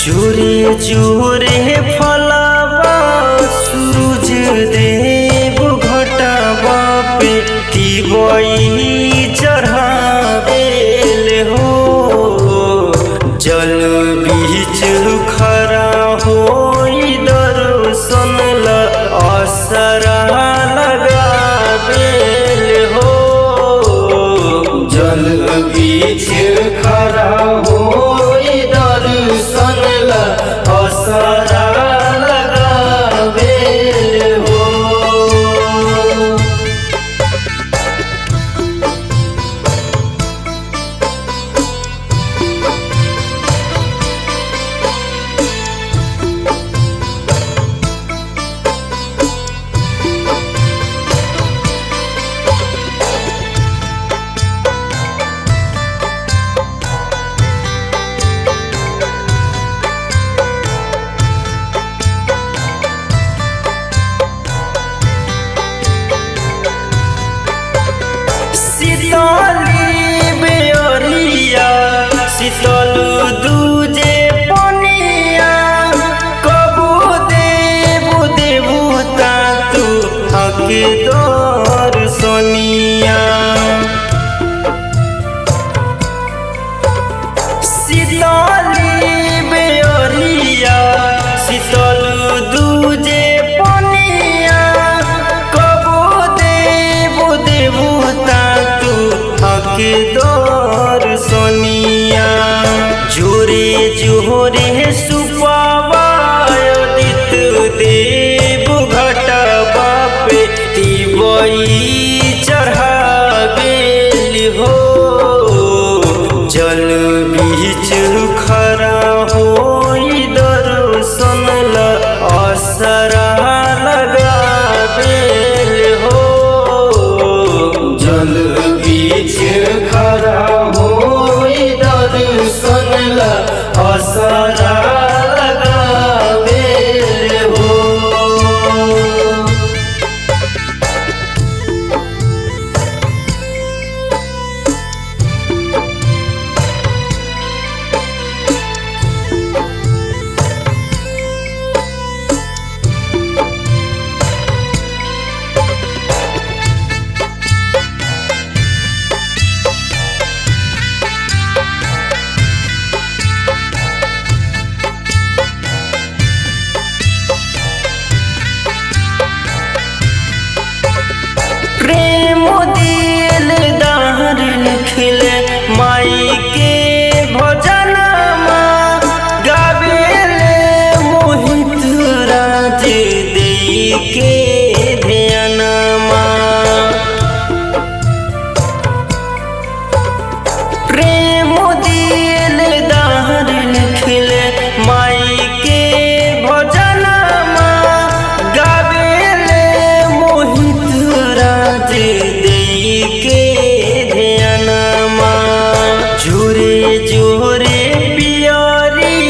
जोरे जोरे फलावा सूरज देव घटावा पे तिवई चढ़ावेल हो। जल बीच खड़ा होई दर्शन ला असरा लगावेल हो। जल बीच खड़ा होई दर्शन ला असरा लगावेल हो। शीतल दूजे पनिया कबू देबू देवता तू आके दर्शनिया। शीतली बेअरिया शीतल दूजे पनिया कबू देबू देवता तू आके दर्शनिया। जोरे जोरे सुपावा उदित देव घटावा पे तिवई चढ़ावेल हो। जल बीच खड़ा होई दर्शन ला असरा लगावेल हो। जल बीच खड़ा होई दर्शन ला असरा लगावेल हो। प्रेम दिल दार लिखले माई के भजनमा गावेले मोहित राज देई के ध्यानमा। प्रेम दिल दार लिखले माई के भजनमा गावेले मोहित राज देई के ध्यानमा। जोरे जोरे पियरी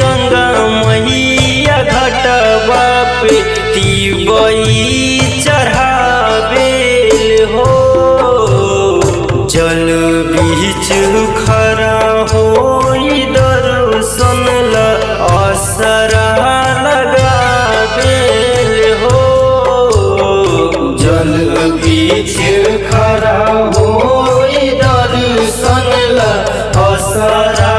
गंगा मैया घटावा पे तिवई चढ़ावेल हो। जल बीच खड़ा होई दर्शन ला असरा लगावेल हो। जल बीच खड़ा होई दर्शन ला असरा